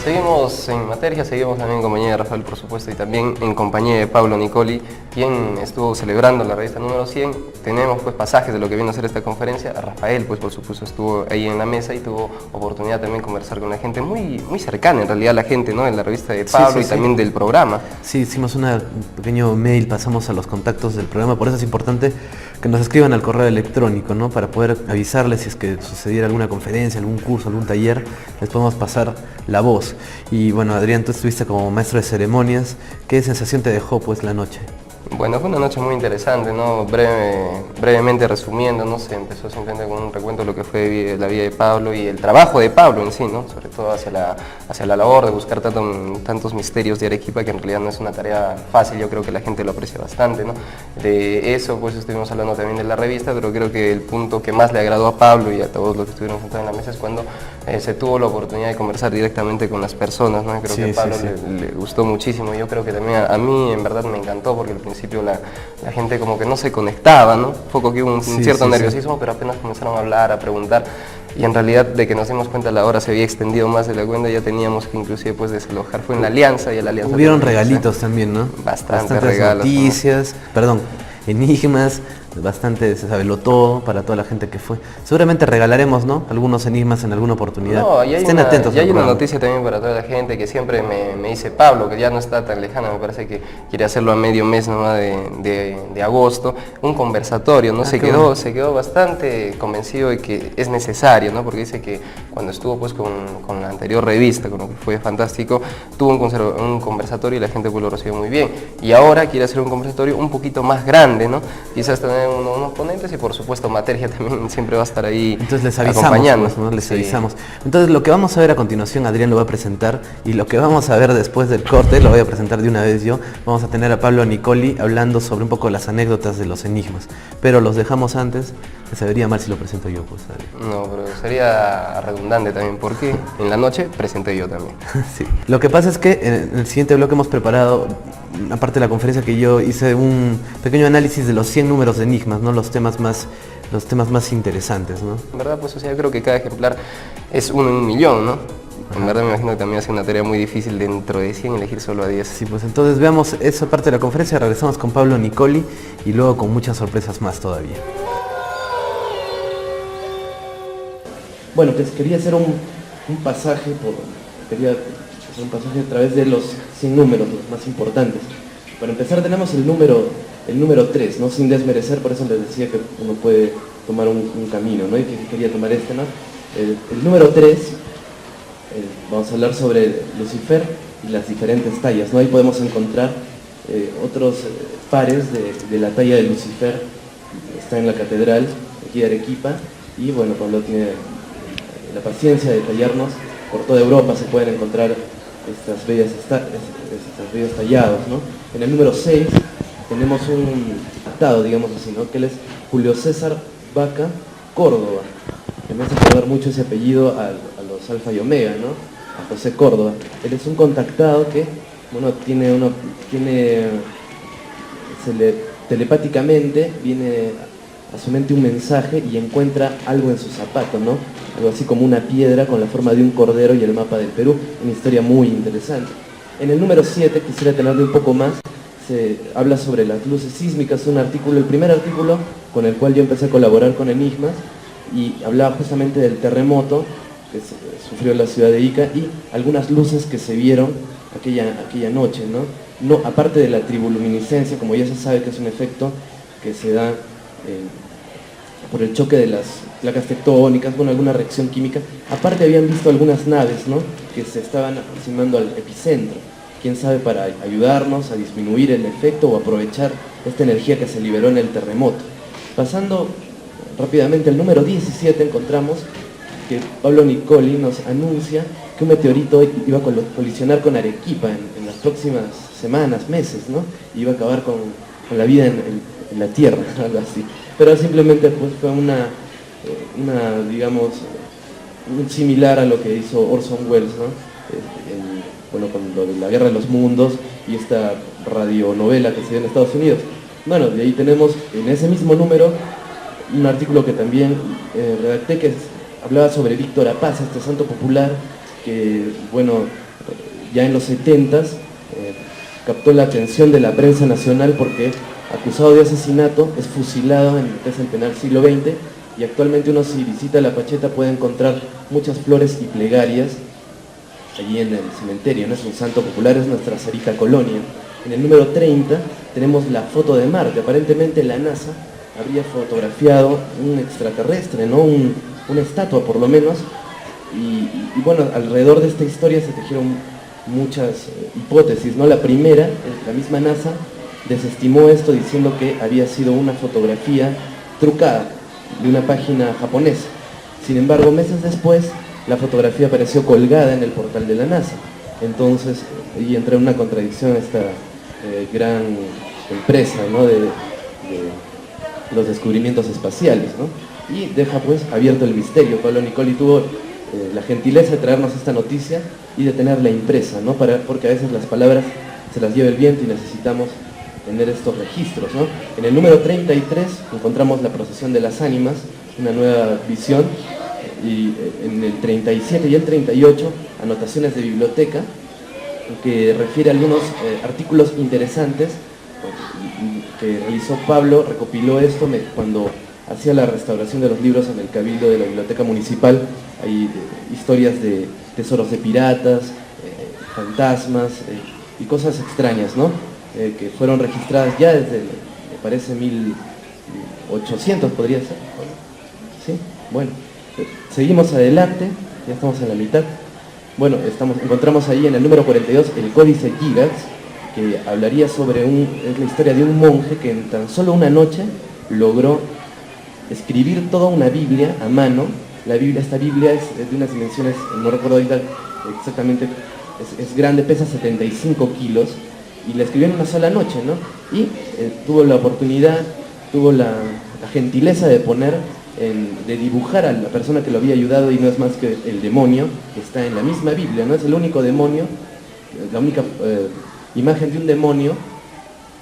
seguimos en materia, seguimos también en compañía de Rafael, por supuesto, y también en compañía de Pablo Nicoli, quien estuvo celebrando la revista número 100. Tenemos pues pasajes de lo que vino a ser esta conferencia. Rafael, pues por supuesto, estuvo ahí en la mesa y tuvo oportunidad también de conversar con la gente muy cercana, en realidad, la gente, ¿no?, en la revista de Pablo y también del programa. Sí, hicimos un pequeño mail, pasamos a los contactos del programa, por eso es importante que nos escriban al correo electrónico, ¿no?, para poder avisarles si es que sucediera alguna conferencia, algún curso, algún taller, les podemos pasar la voz. Y bueno, Adrián, tú estuviste como maestro de ceremonias. ¿Qué sensación te dejó pues la noche? Bueno, fue una noche muy interesante, ¿no? Brevemente resumiendo, ¿no? Se empezó simplemente con un recuento de lo que fue la vida de Pablo y el trabajo de Pablo en sí, ¿no? Sobre todo hacia la labor de buscar tantos misterios de Arequipa, que en realidad no es una tarea fácil. Yo creo que la gente lo aprecia bastante, ¿no? De eso pues estuvimos hablando también de la revista, pero creo que el punto que más le agradó a Pablo y a todos los que estuvieron sentados en la mesa es cuando se tuvo la oportunidad de conversar directamente con las personas, ¿no? Creo que a Pablo le gustó muchísimo. Yo creo que también a mí en verdad me encantó, porque al principio la gente como que no se conectaba, ¿no? Poco que hubo un cierto nerviosismo, pero apenas comenzaron a hablar, a preguntar, y en realidad de que nos dimos cuenta la hora se había extendido más de la cuenta, ya teníamos que inclusive pues desalojar. Fue en la Alianza, y a la Alianza hubieron regalitos también, ¿no? Bastantes regalos, noticias, ¿no? Perdón, enigmas, bastante, se sabeló todo para toda la gente que fue. Seguramente regalaremos, ¿no?, algunos enigmas en alguna oportunidad. No, Estén atentos. Y hay una noticia también para toda la gente que siempre me dice Pablo, que ya no está tan lejana, me parece que quiere hacerlo a medio mes nomás de agosto, un conversatorio, ¿no? Se quedó bastante convencido de que es necesario, ¿no? Porque dice que cuando estuvo pues con la anterior revista, con lo que fue fantástico, tuvo un conversatorio y la gente pues lo recibió muy bien. Y ahora quiere hacer un conversatorio un poquito más grande, ¿no? Quizás tener unos ponentes y por supuesto Materia también siempre va a estar ahí. Entonces les avisamos, pues, ¿no? Les avisamos. Entonces lo que vamos a ver a continuación, Adrián lo va a presentar, y lo que vamos a ver después del corte, lo voy a presentar de una vez yo. Vamos a tener a Pablo Nicoli hablando sobre un poco las anécdotas de los enigmas, pero los dejamos antes, que se vería mal si lo presento yo, pues, Adrián. No, pero sería redundante también, porque en la noche presenté yo también. Sí. Lo que pasa es que en el siguiente bloque hemos preparado, aparte de la conferencia que yo hice, un pequeño análisis de los 100 números de enigmas, ¿no? Los temas más interesantes, ¿no? En verdad, pues, o sea, yo creo que cada ejemplar es uno en un millón, ¿no? En verdad me imagino que también hace una tarea muy difícil dentro de 100 elegir solo a 10. Sí, pues entonces veamos esa parte de la conferencia, regresamos con Pablo Nicoli y luego con muchas sorpresas más todavía. Bueno, pues quería hacer un pasaje a través de los 100 números, los más importantes. Para empezar tenemos el número 3, ¿no? Sin desmerecer, por eso les decía que uno puede tomar un camino, ¿no? Y que quería tomar este, ¿no? El número 3, vamos a hablar sobre Lucifer y las diferentes tallas, ¿no? Ahí podemos encontrar otros pares de la talla de Lucifer. Está en la catedral aquí de Arequipa, y bueno, Pablo tiene la paciencia de detallarnos. Por toda Europa se pueden encontrar estos bellos tallados, ¿no? En el número 6 tenemos un atado, digamos así, ¿no?, que él es Julio César Vaca Córdoba, que me hace acordar mucho ese apellido a los Alfa y Omega, ¿no?, a José Córdoba. Él es un contactado que, bueno, telepáticamente viene a su mente un mensaje y encuentra algo en su zapato, ¿no? Algo así como una piedra con la forma de un cordero y el mapa del Perú. Una historia muy interesante. En el número 7, quisiera tenerle un poco más, se habla sobre las luces sísmicas, el primer artículo con el cual yo empecé a colaborar con Enigmas, y hablaba justamente del terremoto que sufrió la ciudad de Ica y algunas luces que se vieron aquella noche, ¿no? Aparte de la triboluminiscencia, como ya se sabe que es un efecto que se da por el choque de las placas tectónicas, bueno, alguna reacción química. Aparte habían visto algunas naves, ¿no?, que se estaban aproximando al epicentro. Quién sabe, para ayudarnos a disminuir el efecto o aprovechar esta energía que se liberó en el terremoto. Pasando rápidamente al número 17, encontramos que Pablo Nicoli nos anuncia que un meteorito iba a colisionar con Arequipa en las próximas semanas, meses, ¿no? Iba a acabar con la vida en la Tierra, algo así. Pero simplemente pues fue digamos, un similar a lo que hizo Orson Welles, ¿no? Bueno, con lo de la Guerra de los Mundos y esta radionovela que se dio en Estados Unidos. Bueno, de ahí tenemos en ese mismo número un artículo que también redacté, que hablaba sobre Víctor Apaz, este santo popular que, bueno, ya en los 70s captó la atención de la prensa nacional porque, acusado de asesinato, es fusilado en el penal siglo XX, y actualmente uno, si visita La Pacheta, puede encontrar muchas flores y plegarias allí en el cementerio, ¿no? Es un santo popular, es nuestra Sarita Colonia. En el número 30 tenemos la foto de Marte. Aparentemente la NASA habría fotografiado un extraterrestre, ¿no? Una estatua por lo menos, y bueno, alrededor de esta historia se tejieron muchas hipótesis, ¿no? La primera, la misma NASA desestimó esto diciendo que había sido una fotografía trucada de una página japonesa. Sin embargo, meses después, la fotografía apareció colgada en el portal de la NASA. Entonces, ahí entra en una contradicción esta gran empresa, ¿no? de los descubrimientos espaciales, ¿no? Y deja pues abierto el misterio. Pablo Nicoli tuvo la gentileza de traernos esta noticia y de tenerla impresa, ¿no? Porque a veces las palabras se las lleva el viento y necesitamos tener estos registros, ¿no? En el número 33 encontramos la procesión de las ánimas, una nueva visión, y en el 37 y el 38 anotaciones de biblioteca que refiere a algunos artículos interesantes que realizó Pablo. Recopiló esto cuando hacía la restauración de los libros en el Cabildo de la Biblioteca Municipal. Hay historias de tesoros de piratas, fantasmas y cosas extrañas, ¿no? Que fueron registradas ya desde, me parece, 1800 podría ser. ¿Sí? Bueno, seguimos adelante, ya estamos en la mitad. Bueno, encontramos ahí en el número 42 el Códice Gigax, que hablaría sobre es la historia de un monje que en tan solo una noche logró escribir toda una Biblia a mano. Esta Biblia es de unas dimensiones, no recuerdo ahorita exactamente, es grande, pesa 75 kilos, y la escribió en una sola noche, ¿no? Y tuvo la oportunidad, tuvo la gentileza de de dibujar a la persona que lo había ayudado, y no es más que el demonio que está en la misma Biblia, ¿no? Es el único demonio, la única imagen de un demonio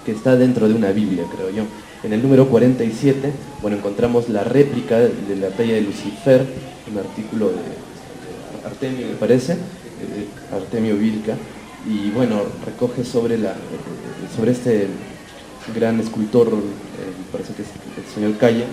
que está dentro de una Biblia, creo yo. En el número 47, bueno, encontramos la réplica de la talla de Lucifer, un artículo de Artemio, me parece, Artemio Vilca, y bueno, recoge sobre este gran escultor, parece que es el señor Calle,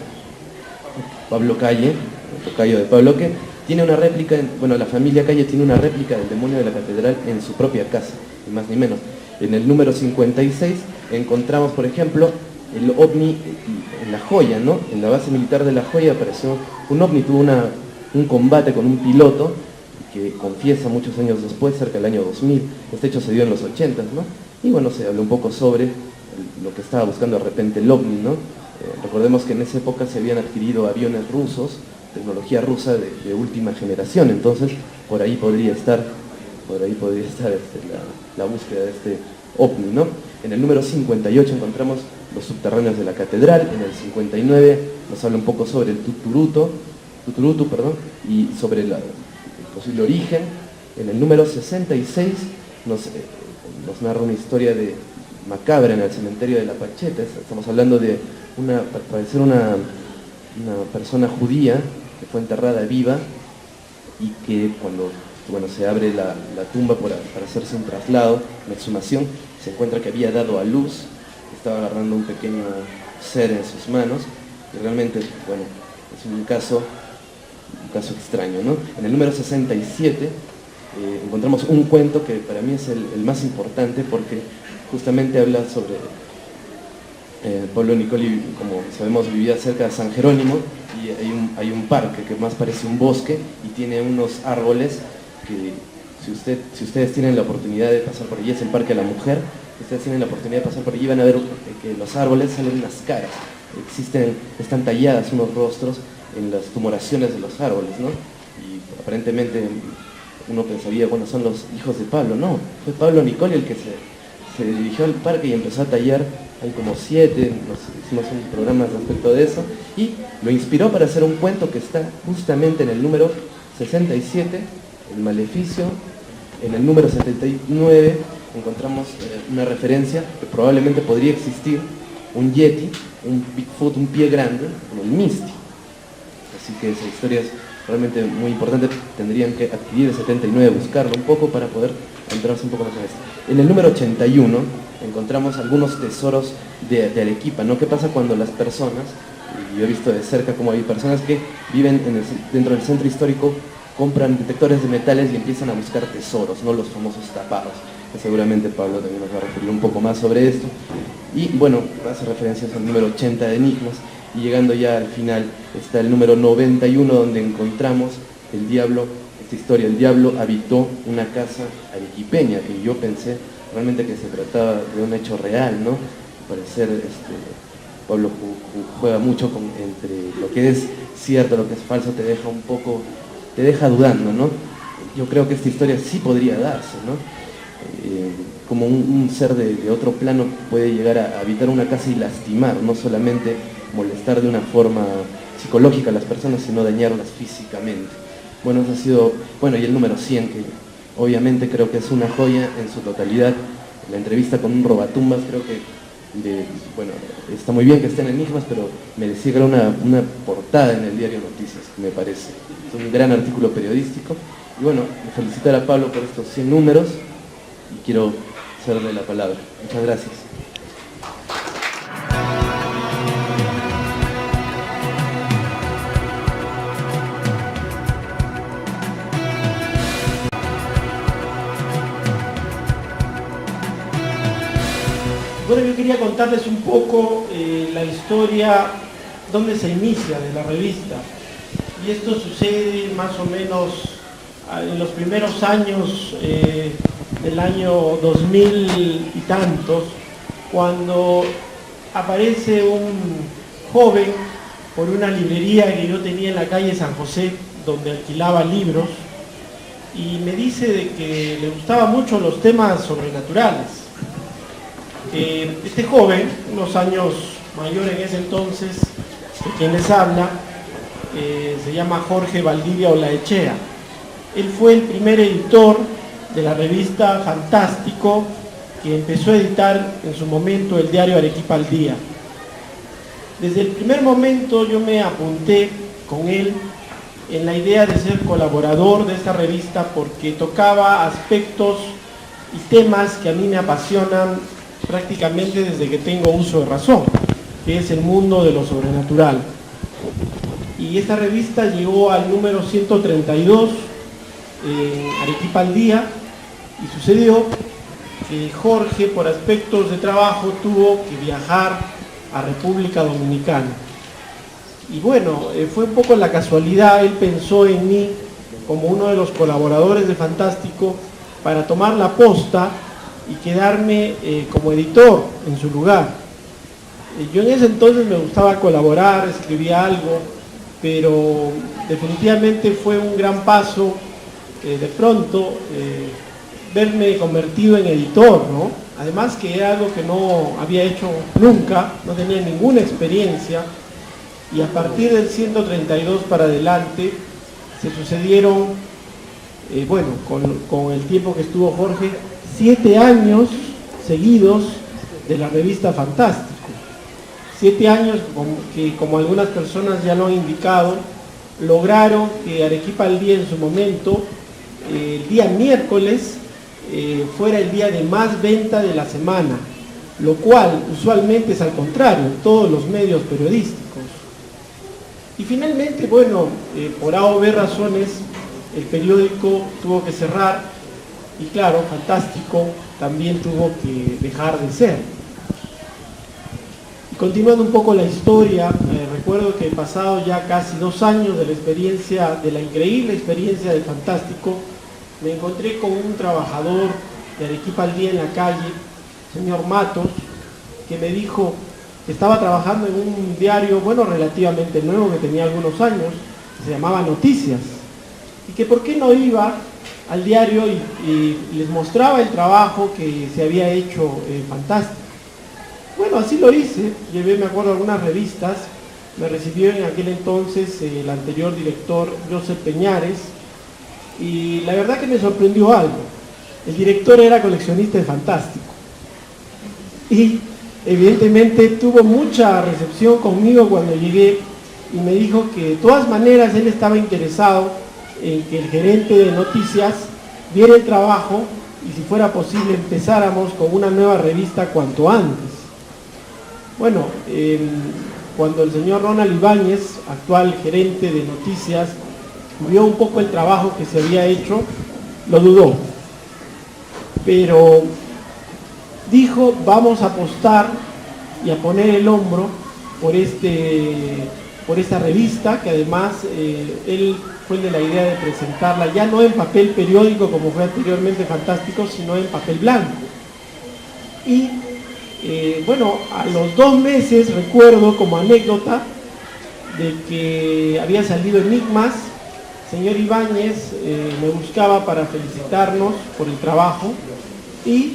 Pablo Calle, el tocayo de Pablo, que tiene una réplica, la familia Calle tiene una réplica del demonio de la catedral en su propia casa, ni más ni menos. En el número 56 encontramos, por ejemplo, el ovni en La Joya, ¿no? En la base militar de La Joya apareció un ovni, tuvo un combate con un piloto que confiesa muchos años después, cerca del año 2000. Este hecho se dio en los 80, ¿no? Y bueno, se habló un poco sobre lo que estaba buscando de repente el ovni, ¿no? Recordemos que en esa época se habían adquirido aviones rusos, tecnología rusa de última generación, entonces por ahí podría estar la búsqueda de este ovni, ¿no? En el número 58 encontramos los subterráneos de la catedral. En el 59 nos habla un poco sobre el Tuturutu, y sobre el posible origen. En el número 66 nos narra una historia macabra en el cementerio de La Pacheta. Estamos hablando de una persona judía que fue enterrada viva, y que cuando se abre la tumba para hacerse un traslado, una exhumación, se encuentra que había dado a luz, estaba agarrando un pequeño ser en sus manos, y realmente, bueno, es un caso extraño, ¿no? En el número 67 encontramos un cuento que para mí es el más importante, porque justamente habla sobre Pablo Nicoli, como sabemos, vivía cerca de San Jerónimo, y hay un parque que más parece un bosque, y tiene unos árboles que, si ustedes tienen la oportunidad de pasar por allí, es el Parque de la Mujer, si ustedes tienen la oportunidad de pasar por allí, van a ver que los árboles salen unas caras, están talladas unos rostros en las tumoraciones de los árboles, ¿no? Y aparentemente uno pensaría, bueno, son los hijos de Pablo. No, fue Pablo Nicoli el que se dirigió al parque y empezó a tallar. Hay como 7, hicimos un programa respecto de eso, y lo inspiró para hacer un cuento que está justamente en el número 67, El Maleficio. En el número 79 encontramos una referencia que probablemente podría existir, un Yeti, un Bigfoot, un pie grande, como el Misty. Así que esa historia es realmente muy importante. Tendrían que adquirir el 79, buscarlo un poco para poder entramos un poco más en esto. En el número 81 encontramos algunos tesoros de Arequipa, ¿no? ¿Qué pasa cuando las personas, y yo he visto de cerca cómo hay personas que viven dentro del centro histórico, compran detectores de metales y empiezan a buscar tesoros, ¿no? Los famosos tapados, que seguramente Pablo también nos va a referir un poco más sobre esto. Y bueno, hace referencias al número 80 de Enigmas, y llegando ya al final está el número 91, donde encontramos el diablo, esta historia, el diablo habitó una casa arequipeña, que yo pensé realmente que se trataba de un hecho real, ¿no? Al parecer Pablo juega mucho entre lo que es cierto, lo que es falso, te deja dudando, ¿no? Yo creo que esta historia sí podría darse, ¿no? Como un ser de otro plano puede llegar a habitar una casa y lastimar, no solamente molestar de una forma psicológica a las personas, sino dañarlas físicamente. Bueno, eso ha sido, bueno, y el número 100, que obviamente creo que es una joya en su totalidad. La entrevista con un robatumbas, creo que, bueno, está muy bien que esté en Enigmas, pero merecía que era una portada en el diario Noticias, me parece. Es un gran artículo periodístico. Y bueno, felicitar a Pablo por estos 100 números y quiero cederle la palabra. Muchas gracias. Bueno, yo quería contarles un poco la historia, dónde se inicia de la revista. Y esto sucede más o menos en los primeros años del año 2000 y tantos, cuando aparece un joven por una librería que yo tenía en la calle San José, donde alquilaba libros, y me dice de que le gustaban mucho los temas sobrenaturales. Este joven, unos años mayor en ese entonces, de quien les habla, se llama Jorge Valdivia Olaechea. Él fue el primer editor de la revista Fantástico, que empezó a editar en su momento el diario Arequipa al Día. Desde el primer momento yo me apunté con él en la idea de ser colaborador de esta revista, porque tocaba aspectos y temas que a mí me apasionan prácticamente desde que tengo uso de razón, que es el mundo de lo sobrenatural. Y esta revista llegó al número 132 en Arequipa al Día, y sucedió que Jorge, por aspectos de trabajo, tuvo que viajar a República Dominicana. Y bueno, fue un poco la casualidad, él pensó en mí como uno de los colaboradores de Fantástico para tomar la posta y quedarme como editor en su lugar. Yo en ese entonces me gustaba colaborar, escribía algo, pero definitivamente fue un gran paso de pronto verme convertido en editor, ¿no? Además que era algo que no había hecho nunca, no tenía ninguna experiencia, y a partir del 132 para adelante se sucedieron, bueno, con el tiempo que estuvo Jorge, 7 años seguidos de la revista Fantástico. 7 años que, como algunas personas ya lo han indicado, lograron que Arequipa al Día en su momento, el día miércoles, fuera el día de más venta de la semana, lo cual usualmente es al contrario en todos los medios periodísticos. Y finalmente, bueno, por A o B razones, el periódico tuvo que cerrar, y claro, Fantástico también tuvo que dejar de ser. Y continuando un poco la historia, recuerdo que pasado ya casi 2 años de la experiencia, de la increíble experiencia de Fantástico, me encontré con un trabajador de Arequipa al Día en la calle, señor Matos, que me dijo que estaba trabajando en un diario, bueno, relativamente nuevo, que tenía algunos años, que se llamaba Noticias, y que por qué no iba al diario y les mostraba el trabajo que se había hecho Fantástico. Bueno, así lo hice, llevé, me acuerdo, algunas revistas, me recibió en aquel entonces el anterior director, Joseph Peñares, y la verdad que me sorprendió algo. El director era coleccionista de Fantástico, y evidentemente tuvo mucha recepción conmigo cuando llegué, y me dijo que de todas maneras él estaba interesado en que el gerente de Noticias viera el trabajo y si fuera posible empezáramos con una nueva revista cuanto antes. Bueno, cuando el señor Ronald Ibáñez, actual gerente de noticias, vio un poco el trabajo que se había hecho, lo dudó. Pero dijo, vamos a apostar y a poner el hombro por esta revista, que además él fue de la idea de presentarla ya no en papel periódico como fue anteriormente Fantástico, sino en papel blanco. Y bueno, a los 2 meses recuerdo como anécdota de que había salido Enigmas, señor Ibáñez me buscaba para felicitarnos por el trabajo y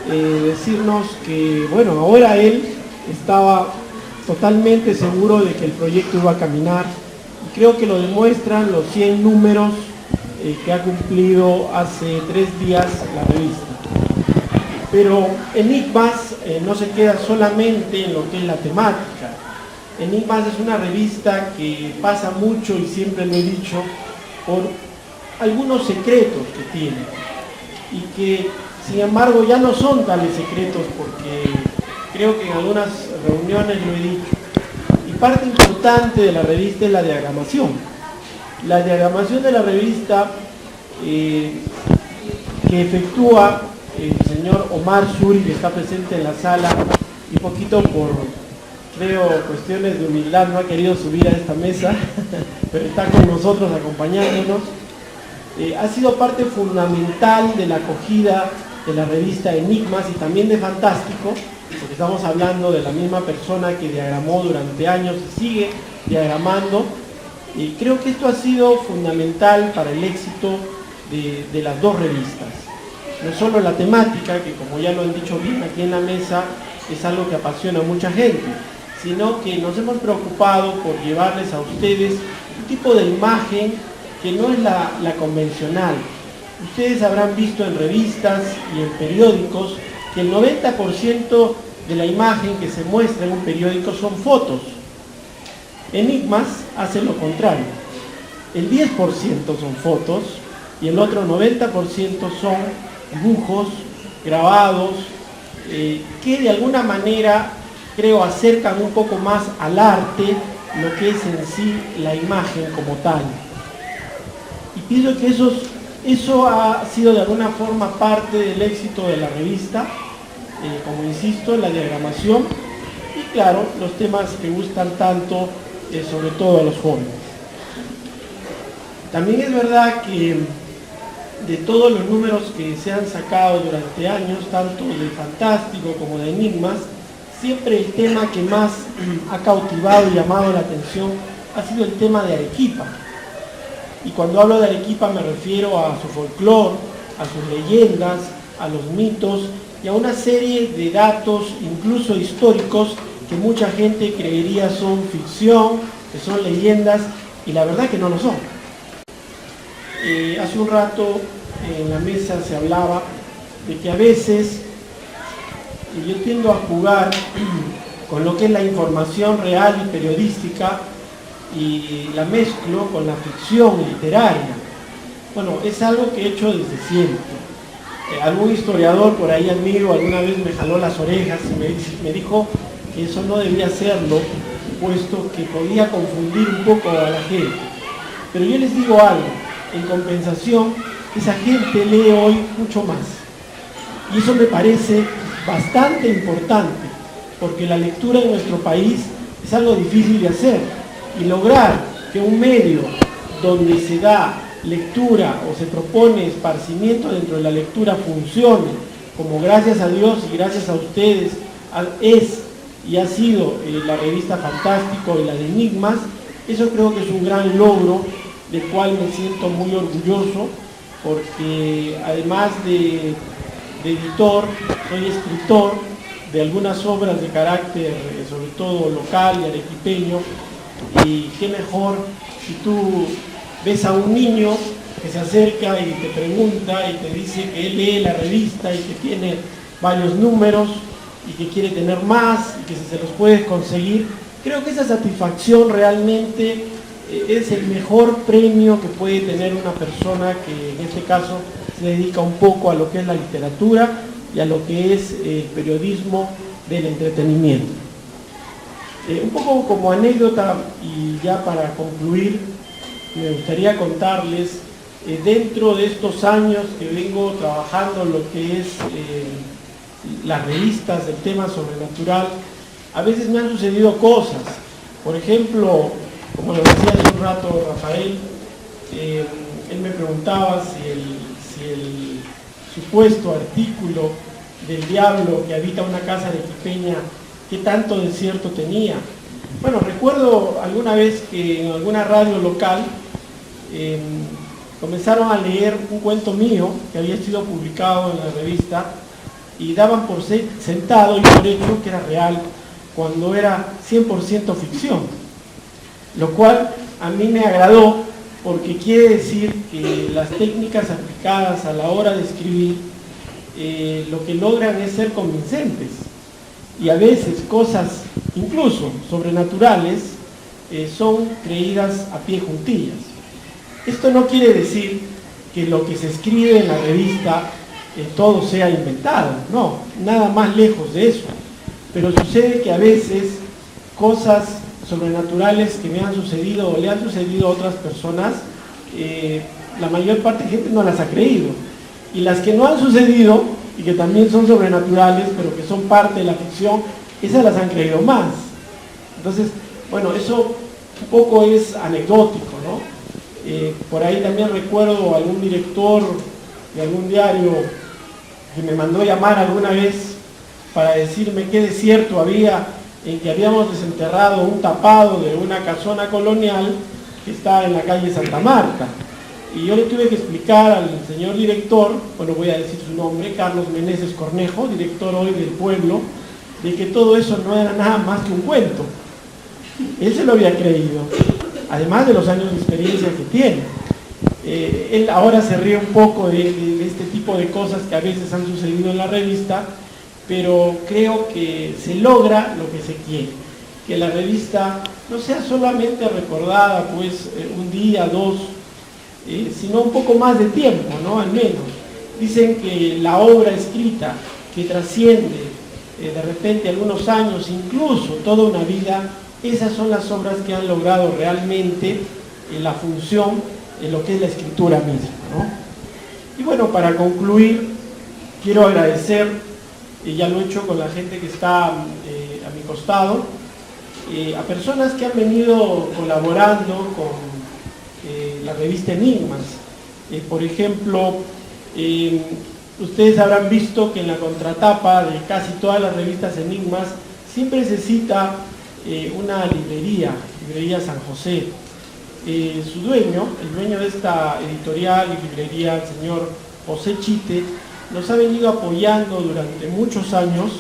decirnos que, bueno, ahora él estaba totalmente seguro de que el proyecto iba a caminar, y creo que lo demuestran los 100 números que ha cumplido hace 3 días la revista. Pero Enigmas no se queda solamente en lo que es la temática. Enigmas es una revista que pasa mucho, y siempre lo he dicho, por algunos secretos que tiene, y que sin embargo ya no son tales secretos, porque creo que en algunas reuniones lo he dicho. Y parte importante de la revista es la diagramación. La diagramación de la revista que efectúa el señor Omar Suri, que está presente en la sala, y poquito por, creo, cuestiones de humildad no ha querido subir a esta mesa, pero está con nosotros acompañándonos. Ha sido parte fundamental de la acogida de la revista Enigmas y también de Fantástico, porque estamos hablando de la misma persona que diagramó durante años y sigue diagramando. Y creo que esto ha sido fundamental para el éxito de las 2 revistas. No solo la temática, que como ya lo han dicho bien aquí en la mesa, es algo que apasiona a mucha gente, sino que nos hemos preocupado por llevarles a ustedes un tipo de imagen que no es la convencional. Ustedes habrán visto en revistas y en periódicos que el 90% de la imagen que se muestra en un periódico son fotos. Enigmas hace lo contrario. El 10% son fotos y el otro 90% son dibujos, grabados, que de alguna manera, creo, acercan un poco más al arte lo que es en sí la imagen como tal. Y pienso que eso ha sido de alguna forma parte del éxito de la revista, como insisto, la diagramación y claro, los temas que gustan tanto, sobre todo a los jóvenes. También es verdad que de todos los números que se han sacado durante años, tanto de Fantástico como de Enigmas, siempre el tema que más ha cautivado y llamado la atención ha sido el tema de Arequipa. Y cuando hablo de Arequipa me refiero a su folclore, a sus leyendas, a los mitos y a una serie de datos, incluso históricos, que mucha gente creería son ficción, que son leyendas, y la verdad que no lo son. Hace un rato en la mesa se hablaba de que a veces yo tiendo a jugar con lo que es la información real y periodística y la mezclo con la ficción literaria. Bueno, es algo que he hecho desde siempre. Algún historiador por ahí amigo alguna vez me jaló las orejas y me dijo que eso no debía hacerlo, puesto que podía confundir un poco a la gente. Pero yo les digo algo, en compensación, esa gente lee hoy mucho más. Y eso me parece bastante importante, porque la lectura en nuestro país es algo difícil de hacer. Y lograr que un medio donde se da lectura o se propone esparcimiento dentro de la lectura funcione, como gracias a Dios y gracias a ustedes es y ha sido la revista Fantástico y la de Enigmas, eso creo que es un gran logro del cual me siento muy orgulloso, porque además de editor, soy escritor de algunas obras de carácter sobre todo local y arequipeño, y qué mejor si tú ves a un niño que se acerca y te pregunta y te dice que él lee la revista y que tiene varios números y que quiere tener más y que se los puedes conseguir. Creo que esa satisfacción realmente es el mejor premio que puede tener una persona que en este caso se dedica un poco a lo que es la literatura y a lo que es el periodismo del entretenimiento. Un poco como anécdota y ya para concluir, me gustaría contarles, dentro de estos años que vengo trabajando lo que es las revistas del tema sobrenatural, a veces me han sucedido cosas. Por ejemplo, como lo decía hace un rato Rafael, él me preguntaba si el supuesto artículo del diablo que habita una casa arequipeña, ¿qué tanto de cierto tenía? Bueno, recuerdo alguna vez que en alguna radio local comenzaron a leer un cuento mío que había sido publicado en la revista y daban por sentado y por hecho que era real cuando era 100% ficción, lo cual a mí me agradó porque quiere decir que las técnicas aplicadas a la hora de escribir lo que logran es ser convincentes, y a veces cosas incluso sobrenaturales son creídas a pie juntillas. Esto no quiere decir que lo que se escribe en la revista todo sea inventado, no, nada más lejos de eso, pero sucede que a veces cosas sobrenaturales que me han sucedido o le han sucedido a otras personas, la mayor parte de gente no las ha creído, y las que no han sucedido y que también son sobrenaturales pero que son parte de la ficción, esas las han creído más. Entonces, bueno, eso un poco es anecdótico, ¿no? Por ahí también recuerdo algún director de algún diario que me mandó llamar alguna vez para decirme qué desierto había en que habíamos desenterrado un tapado de una casona colonial que está en la calle Santa Marta. Y yo le tuve que explicar al señor director, bueno, voy a decir su nombre, Carlos Meneses Cornejo, director hoy del Pueblo, de que todo eso no era nada más que un cuento. Él se lo había creído, además de los años de experiencia que tiene. Él ahora se ríe un poco de este tipo de cosas que a veces han sucedido en la revista, pero creo que se logra lo que se quiere, que la revista no sea solamente recordada pues un día, dos, sino un poco más de tiempo, ¿no? Al menos. Dicen que la obra escrita que trasciende de repente algunos años, incluso toda una vida, esas son las obras que han logrado realmente la función en lo que es la escritura misma, ¿no? Y bueno, para concluir, quiero agradecer, ya lo he hecho con la gente que está a mi costado, a personas que han venido colaborando con la revista Enigmas. Por ejemplo, ustedes habrán visto que en la contratapa de casi todas las revistas Enigmas siempre se cita una librería San José. Su dueño, el dueño de esta editorial y librería, el señor José Chite, nos ha venido apoyando durante muchos años,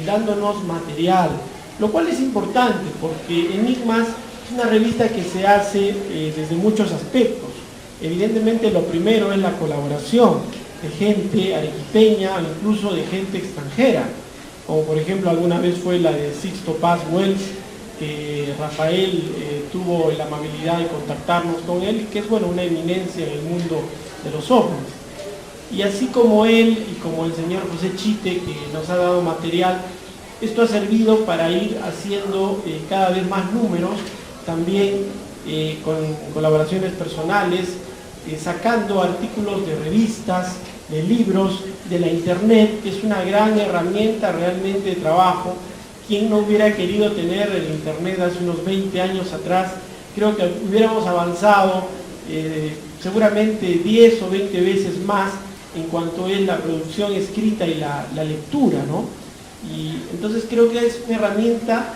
dándonos material, lo cual es importante porque Enigmas es una revista que se hace desde muchos aspectos. Evidentemente lo primero es la colaboración de gente arequipeña, incluso de gente extranjera, como por ejemplo alguna vez fue la de Sixto Paz Wells, que Rafael tuvo la amabilidad de contactarnos con él, que es bueno, una eminencia en el mundo de los ovnis. Y así como él y como el señor José Chite, que nos ha dado material, esto ha servido para ir haciendo cada vez más números, también con colaboraciones personales, sacando artículos de revistas, de libros, de la internet, que es una gran herramienta realmente de trabajo. ¿Quién no hubiera querido tener el internet hace unos 20 años atrás? Creo que hubiéramos avanzado seguramente 10 o 20 veces más en cuanto es la producción escrita y la lectura, ¿no? Y entonces creo que es una herramienta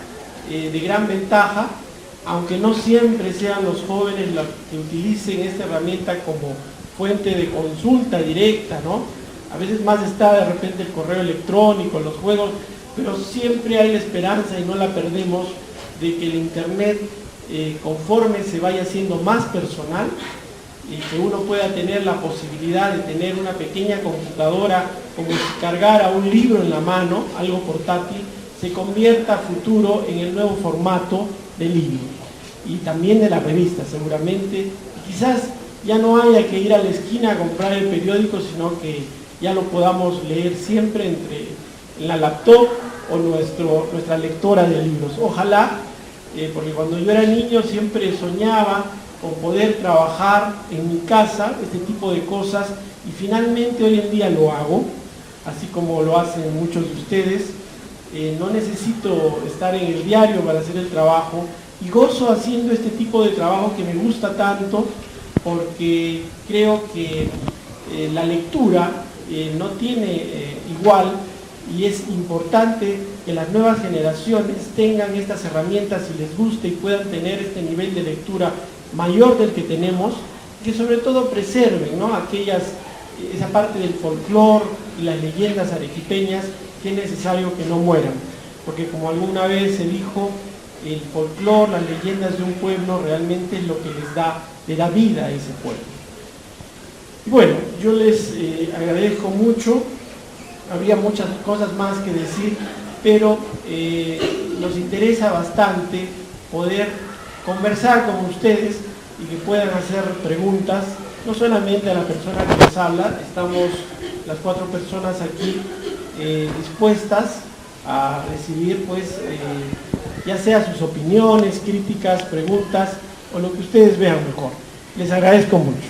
de gran ventaja, aunque no siempre sean los jóvenes los que utilicen esta herramienta como fuente de consulta directa, ¿no? A veces más está de repente el correo electrónico, los juegos, pero siempre hay la esperanza, y no la perdemos, de que el internet, conforme se vaya haciendo más personal, y que uno pueda tener la posibilidad de tener una pequeña computadora, como si cargara un libro en la mano, algo portátil, se convierta a futuro en el nuevo formato del libro y también de la revista seguramente, y quizás ya no haya que ir a la esquina a comprar el periódico, sino que ya lo podamos leer siempre en la laptop o nuestra lectora de libros. Ojalá, porque cuando yo era niño siempre soñaba con poder trabajar en mi casa, este tipo de cosas, y finalmente hoy en día lo hago, así como lo hacen muchos de ustedes. No necesito estar en el diario para hacer el trabajo, y gozo haciendo este tipo de trabajo que me gusta tanto, porque creo que la lectura no tiene igual, y es importante que las nuevas generaciones tengan estas herramientas y les guste y puedan tener este nivel de lectura mayor del que tenemos, que sobre todo preserven, ¿no?, esa parte del folclore y las leyendas arequipeñas, que es necesario que no mueran, porque como alguna vez se dijo, el folclore, las leyendas de un pueblo realmente es lo que le da vida a ese pueblo. Bueno, yo les agradezco mucho. Habría muchas cosas más que decir, pero nos interesa bastante poder conversar con ustedes y que puedan hacer preguntas, no solamente a la persona que nos habla. Estamos las 4 personas aquí dispuestas a recibir, pues, ya sea sus opiniones, críticas, preguntas o lo que ustedes vean mejor. Les agradezco mucho.